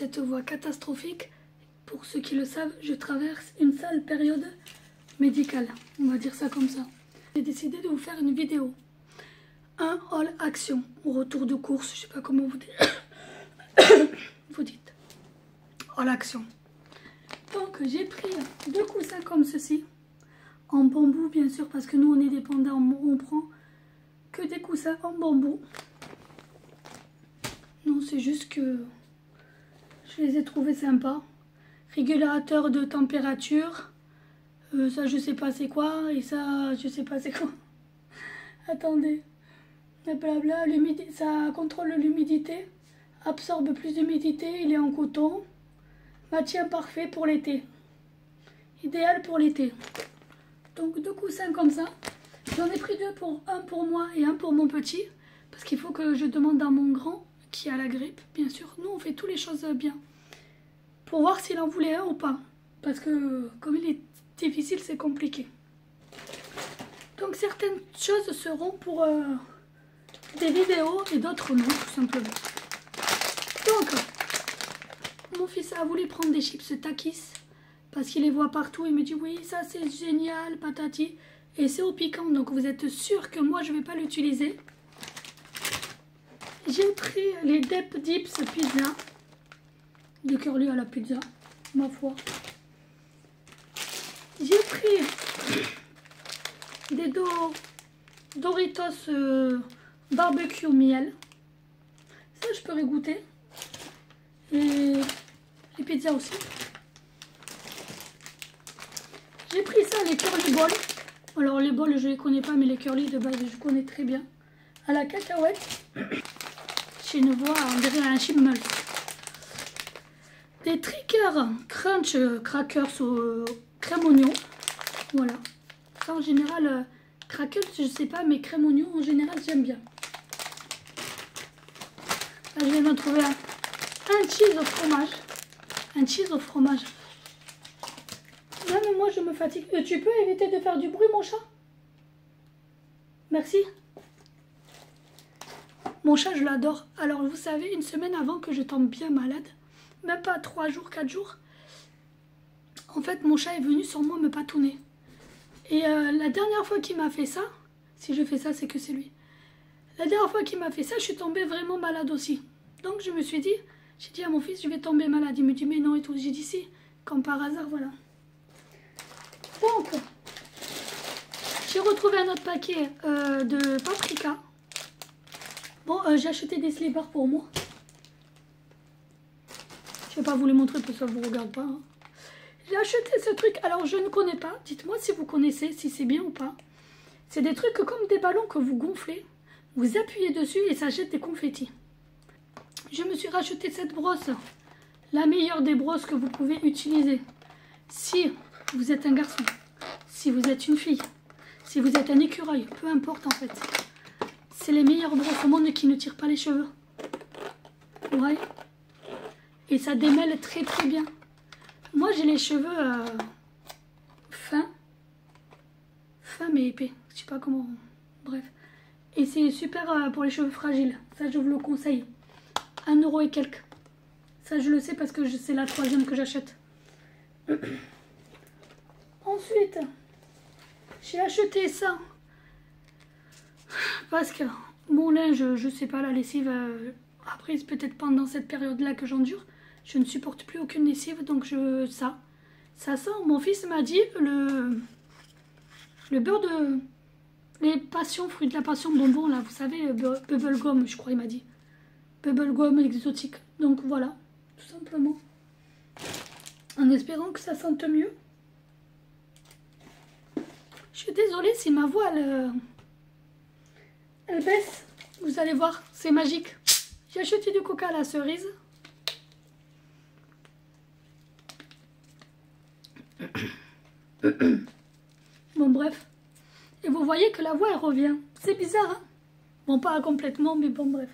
cette voix catastrophique. Pour ceux qui le savent, je traverse une sale période médicale, on va dire ça comme ça. J'ai décidé de vous faire une vidéo. Un haul action, au retour de course, je sais pas comment vous dites. Vous dites. Haul action. Donc j'ai pris 2 coussins comme ceci. En bambou bien sûr, parce que nous on est dépendants, on prend que des coussins en bambou. Non, c'est juste que je les ai trouvés sympas. Régulateur de température. Ça je sais pas c'est quoi. Et ça je sais pas c'est quoi. Attendez. Blabla, ça contrôle l'humidité. Absorbe plus d'humidité. Il est en coton. Maintien parfait pour l'été. Idéal pour l'été. Donc 2 coussins comme ça. J'en ai pris 2 un pour moi et un pour mon petit. Parce qu'il faut que je demande à mon grand qui a la grippe. Bien sûr, nous on fait toutes les choses bien. Pour voir s'il en voulait un ou pas. Parce que comme il est difficile, c'est compliqué. Donc certaines choses seront pour des vidéos et d'autres non, tout simplement. Donc, mon fils a voulu prendre des chips Takis. Parce qu'il les voit partout. Il me dit oui, ça c'est génial, patati. Et c'est au piquant, donc vous êtes sûr que moi je ne vais pas l'utiliser. J'ai pris les Dep Dips Pizza. De curly à la pizza, ma foi. J'ai pris des Doritos barbecue miel. Ça, je peux goûter. Et les pizzas aussi. J'ai pris ça, les curly balls. Alors, les balls, je les connais pas, mais les curly de base, je connais très bien. À la cacahuète. J'ai une voix, on dirait un chipmunk. Des Trickers Crunch Crackers au crème oignon. Voilà. Ça en général, crackers je sais pas, mais crème oignon en général j'aime bien. Là je vais me trouver un cheese au fromage. Un cheese au fromage. Non mais moi je me fatigue. Tu peux éviter de faire du bruit mon chat? Merci. Mon chat je l'adore. Alors vous savez, une semaine avant que je tombe bien malade, même pas 3 jours, 4 jours. En fait, mon chat est venu sur moi me patouner. Et la dernière fois qu'il m'a fait ça, si je fais ça, c'est que c'est lui. La dernière fois qu'il m'a fait ça, je suis tombée vraiment malade aussi. Donc je me suis dit, j'ai dit à mon fils, je vais tomber malade. Il me dit, mais non et tout. J'ai dit si, comme par hasard, voilà. Donc, j'ai retrouvé un autre paquet de paprika. Bon, j'ai acheté des slippers pour moi. Je vais pas vous les montrer parce que ça vous regarde pas. Hein. J'ai acheté ce truc. Alors je ne connais pas. Dites-moi si vous connaissez, si c'est bien ou pas. C'est des trucs comme des ballons que vous gonflez. Vous appuyez dessus et ça jette des confettis. Je me suis racheté cette brosse. La meilleure des brosses que vous pouvez utiliser. Si vous êtes un garçon. Si vous êtes une fille. Si vous êtes un écureuil. Peu importe en fait. C'est les meilleures brosses au monde qui ne tirent pas les cheveux. Ouais. Et ça démêle très très bien. Moi j'ai les cheveux fins mais épais. Je sais pas comment. Bref. Et c'est super pour les cheveux fragiles. Ça je vous le conseille. 1 € et quelques. Ça je le sais parce que c'est la 3e que j'achète. Ensuite, j'ai acheté ça. Parce que mon linge, je sais pas, la lessive, après c'est peut-être pendant cette période-là que j'endure. Je ne supporte plus aucune lessive, donc ça sent. Mon fils m'a dit le beurre de... Les passions, fruits de la passion bonbon, là, vous savez, bubblegum, je crois, il m'a dit. Bubblegum exotique. Donc voilà, tout simplement. En espérant que ça sente mieux. Je suis désolée si ma voix, elle baisse. Vous allez voir, c'est magique. J'ai acheté du coca à la cerise. Bon bref. Et vous voyez que la voix elle revient. C'est bizarre hein. Bon pas complètement mais bon bref.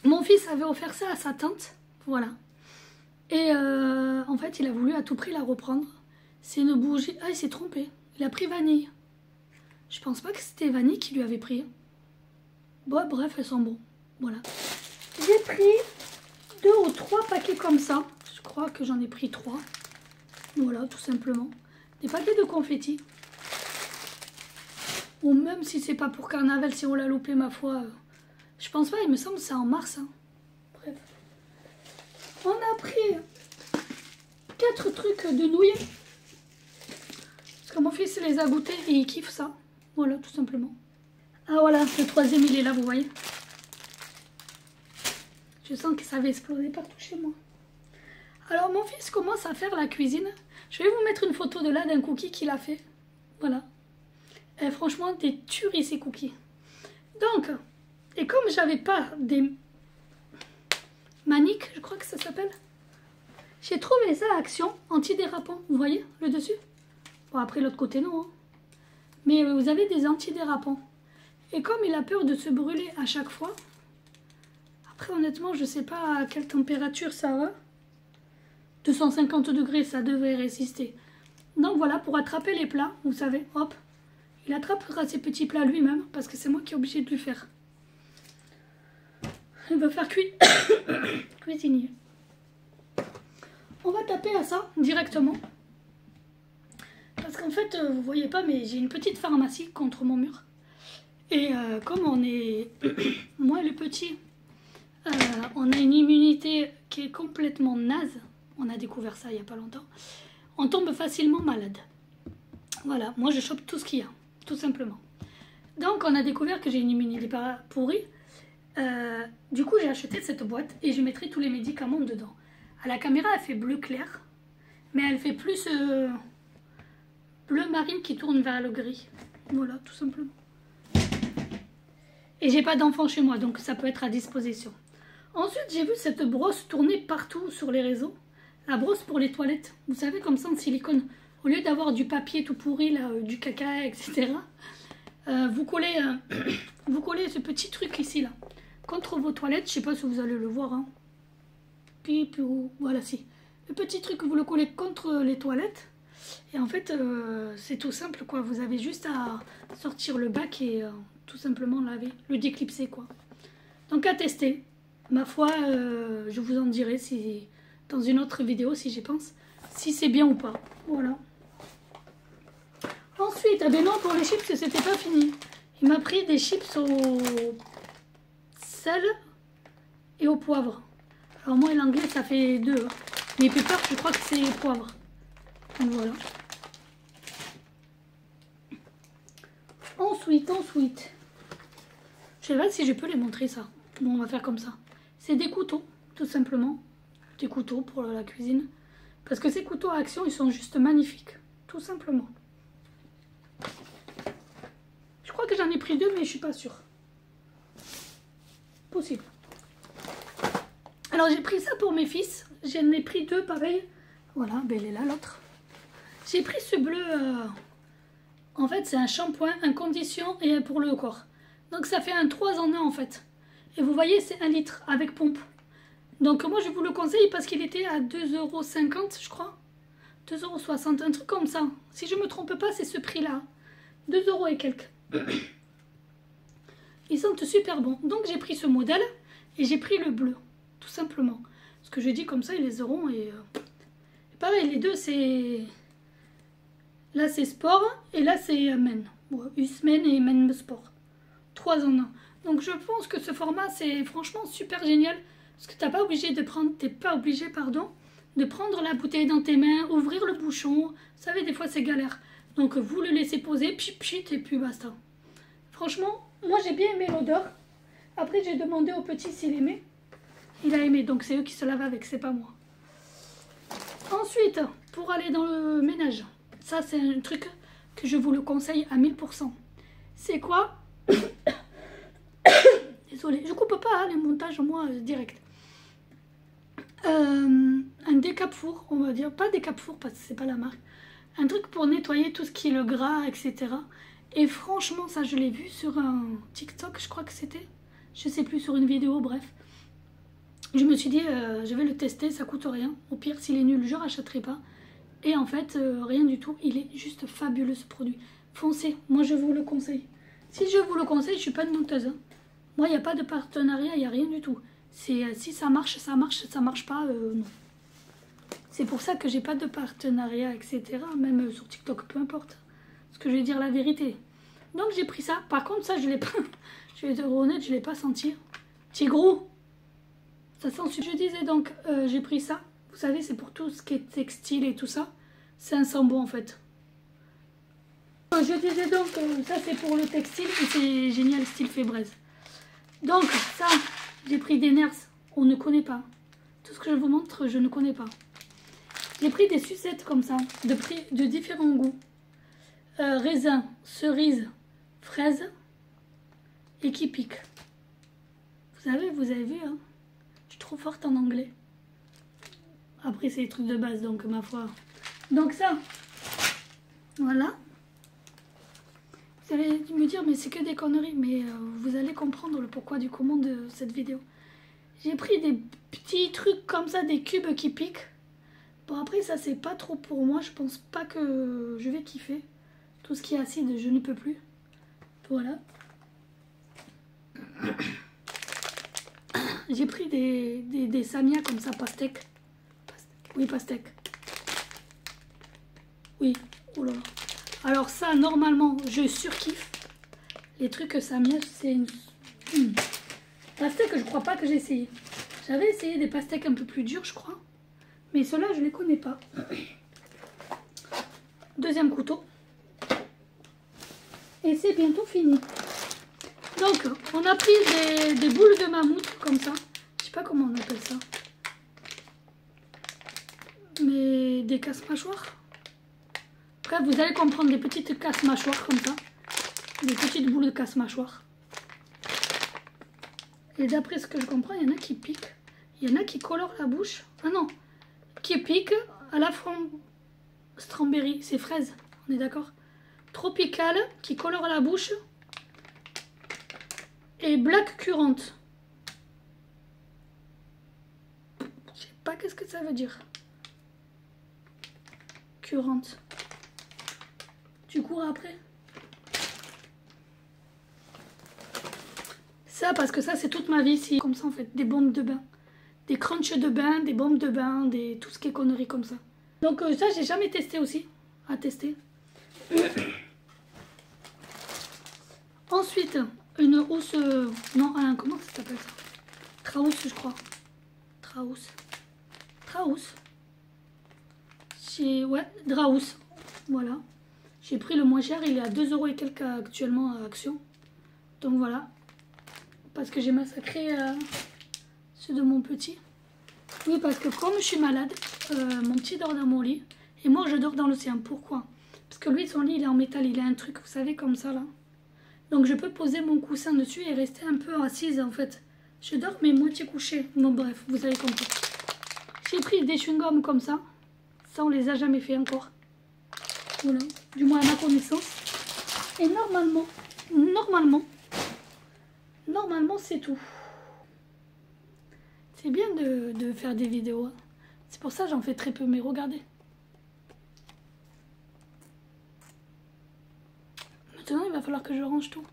Mon fils avait offert ça à sa tante. Voilà. Et en fait il a voulu à tout prix la reprendre. C'est une bougie. Ah il s'est trompé. Il a pris vanille. Je pense pas que c'était vanille qui lui avait pris. Bon bref elles sont bon. Voilà. J'ai pris 2 ou 3 paquets comme ça. Je crois que j'en ai pris 3. Voilà, tout simplement. Des paquets de confettis. Ou même si c'est pas pour carnaval, si on l'a loupé, ma foi. Je pense pas, il me semble que c'est en mars. Hein. Bref. On a pris 4 trucs de nouilles. Parce que mon fils les a goûtés et il kiffe ça. Voilà, tout simplement. Ah voilà, le troisième il est là, vous voyez. Je sens que ça va exploser partout chez moi. Alors mon fils commence à faire la cuisine. Je vais vous mettre une photo de là d'un cookie qu'il a fait. Voilà. Et franchement, des tueries ces cookies. Donc, et comme j'avais pas des maniques, je crois que ça s'appelle, j'ai trouvé ça à Action, antidérapant. Vous voyez le dessus? Bon, après l'autre côté non. Hein. Mais vous avez des antidérapants. Et comme il a peur de se brûler à chaque fois, après honnêtement je sais pas à quelle température ça va. 250 degrés ça devrait résister. Donc voilà, pour attraper les plats, vous savez, hop, il attrapera ses petits plats lui-même parce que c'est moi qui est obligé de lui faire. Il va faire cuisinier. On va taper à ça directement. Parce qu'en fait, vous voyez pas, mais j'ai une petite pharmacie contre mon mur. Et comme on est, moi et le petit, on a une immunité qui est complètement naze. On a découvert ça il n'y a pas longtemps. On tombe facilement malade. Voilà, moi je chope tout ce qu'il y a, tout simplement. Donc on a découvert que j'ai une immunité pourrie. Du coup j'ai acheté cette boîte et je mettrai tous les médicaments dedans. À la caméra elle fait bleu clair, mais elle fait plus bleu marine qui tourne vers le gris. Voilà, tout simplement. Et j'ai pas d'enfant chez moi, donc ça peut être à disposition. Ensuite, j'ai vu cette brosse tourner partout sur les réseaux. La brosse pour les toilettes. Vous savez, comme ça en silicone. Au lieu d'avoir du papier tout pourri, là, du caca, etc. Vous collez ce petit truc ici, là, contre vos toilettes. Je sais pas si vous allez le voir. Hein. Puis, voilà, si. Le petit truc, vous le collez contre les toilettes. Et en fait, c'est tout simple, quoi. Vous avez juste à sortir le bac et tout simplement laver, le déclipser, quoi. Donc à tester. Ma foi, je vous en dirai si, dans une autre vidéo, si j'y pense, si c'est bien ou pas. Voilà. Ensuite, ah ben non, pour les chips, c'était pas fini. Il m'a pris des chips au sel et au poivre. Alors moi, l'anglais, ça fait 2. Hein. Mais pepper, je crois que c'est poivre. Donc voilà. Ensuite. Je sais pas si je peux les montrer ça. Bon, on va faire comme ça. C'est des couteaux, tout simplement. Des couteaux pour la cuisine. Parce que ces couteaux à Action, ils sont juste magnifiques. Tout simplement. Je crois que j'en ai pris 2, mais je suis pas sûre. Possible. Alors, j'ai pris ça pour mes fils. J'en ai pris 2, pareil. Voilà, ben elle est là, l'autre. J'ai pris ce bleu. En fait, c'est un shampoing, un condition et un pour le corps. Donc, ça fait un 3 en 1, en fait. Et vous voyez, c'est 1 litre avec pompe. Donc, moi, je vous le conseille parce qu'il était à 2,50 €, je crois. 2,60 €, un truc comme ça. Si je ne me trompe pas, c'est ce prix-là. 2 € et quelques. Ils sentent super bon. Donc, j'ai pris ce modèle et j'ai pris le bleu. Tout simplement. Parce que je dis comme ça, ils les auront. Et pareil, les deux, c'est... Là, c'est sport et là, c'est men. Ouais, Usmen et men sport. 3 en 1. Donc, je pense que ce format, c'est franchement super génial. Parce que t'es pas obligé, de prendre la bouteille dans tes mains, ouvrir le bouchon. Vous savez, des fois, c'est galère. Donc, vous le laissez poser, pchit, et puis basta. Franchement, moi, j'ai bien aimé l'odeur. Après, j'ai demandé au petit s'il aimait. Il a aimé, donc c'est eux qui se lavent avec, c'est pas moi. Ensuite, pour aller dans le ménage, ça, c'est un truc que je vous le conseille à 1000%. C'est quoi? Désolée, je coupe pas hein, les montages, moi, direct. Un décape-four, on va dire. Pas décape-four, parce que c'est pas la marque. Un truc pour nettoyer tout ce qui est le gras, etc. Et franchement, ça, je l'ai vu sur un TikTok, je crois que c'était. Je sais plus, sur une vidéo, bref. Je me suis dit, je vais le tester, ça coûte rien. Au pire, s'il est nul, je rachèterai pas. Et en fait, rien du tout. Il est juste fabuleux, ce produit. Foncez, moi, je vous le conseille. Si je vous le conseille, je suis pas une menteuse. Hein. Moi, il n'y a pas de partenariat, il n'y a rien du tout. C'est si ça marche, ça marche, ça marche pas, non. C'est pour ça que j'ai pas de partenariat, etc. Même sur TikTok, peu importe. Parce que je vais dire la vérité. Donc j'ai pris ça. Par contre, ça, je l'ai pas. Je vais être honnête, je l'ai pas senti. Petit gros. Ça sent. Je disais donc, j'ai pris ça. Vous savez, c'est pour tout ce qui est textile et tout ça. C'est un sambon en fait. Je disais donc, ça c'est pour le textile et c'est génial, style Fébraise. Donc ça, j'ai pris des Ners. On ne connaît pas. Tout ce que je vous montre, je ne connais pas. J'ai pris des sucettes comme ça, de différents goûts. Raisin, cerise, fraise et qui pique. Vous avez vu, hein, je suis trop forte en anglais. Après, c'est les trucs de base, donc ma foi. Donc ça, voilà. Vous allez me dire, mais c'est que des conneries. Mais vous allez comprendre le pourquoi du comment de cette vidéo. J'ai pris des petits trucs comme ça, des cubes qui piquent. Bon, après, ça, c'est pas trop pour moi. Je pense pas que je vais kiffer. Tout ce qui est acide, je ne peux plus. Voilà. J'ai pris des Samia comme ça, pastèque. Oui, pastèque. Oui, oh là là. Alors ça, normalement, je surkiffe. Les trucs Samia, c'est une... Pastèque, je crois pas que j'ai essayé. J'avais essayé des pastèques un peu plus durs, je crois. Mais ceux-là, je les connais pas. Deuxième couteau. Et c'est bientôt fini. Donc, on a pris des boules de mammouth, comme ça. Je sais pas comment on appelle ça. Mais des casse-mâchoires. Bref, vous allez comprendre, des petites casse-mâchoires, comme ça. Des petites boules de casse-mâchoires. Et d'après ce que je comprends, il y en a qui piquent. Il y en a qui colorent la bouche. Ah non, qui piquent à la strawberry, c'est fraise, on est d'accord. Tropical, qui colore la bouche. Et black currant. Je sais pas qu'est-ce que ça veut dire. Currant. Tu cours après. Ça, parce que ça, c'est toute ma vie. C'est comme ça, en fait. Des bombes de bain. Des crunchs de bain, des bombes de bain, tout ce qui est conneries comme ça. Donc ça, j'ai jamais testé aussi. À tester. Ensuite, une housse... non, comment ça s'appelle ça? Trahousse, je crois. Trahousse. Trahousse. Ouais, Drahousse. Voilà. J'ai pris le moins cher. Il est à 2 € et quelques actuellement à Action. Donc voilà. Parce que j'ai massacré ceux de mon petit. Oui, parce que comme je suis malade, mon petit dort dans mon lit. Et moi, je dors dans le sien. Pourquoi? Parce que lui, son lit, il est en métal. Il a un truc, vous savez, comme ça, là. Donc, je peux poser mon coussin dessus et rester un peu assise, en fait. Je dors, mais moitié couchée. Bon, bref, vous allez comprendre. J'ai pris des chewing-gums comme ça. Ça, on les a jamais fait encore. Voilà. Du moins, à ma connaissance. Et normalement, c'est tout. C'est bien de faire des vidéos. C'est pour ça que j'en fais très peu, mais regardez. Maintenant, il va falloir que je range tout.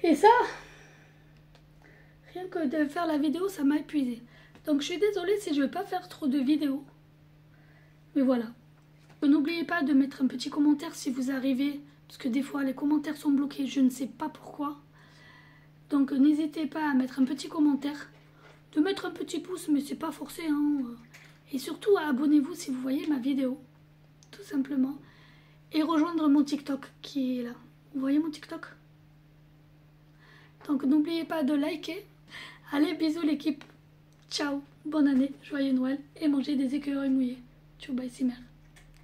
Et ça, rien que de faire la vidéo, ça m'a épuisé. Donc, je suis désolée si je ne vais pas faire trop de vidéos. Mais voilà. N'oubliez pas de mettre un petit commentaire si vous arrivez. Parce que des fois, les commentaires sont bloqués. Je ne sais pas pourquoi. Donc, n'hésitez pas à mettre un petit commentaire. De mettre un petit pouce, mais c'est pas forcé. Hein. Et surtout, abonnez-vous si vous voyez ma vidéo. Tout simplement. Et rejoindre mon TikTok qui est là. Vous voyez mon TikTok? Donc, n'oubliez pas de liker. Allez, bisous l'équipe. Ciao. Bonne année, joyeux Noël. Et mangez des écureuils mouillés. Ciao, bye, Simer.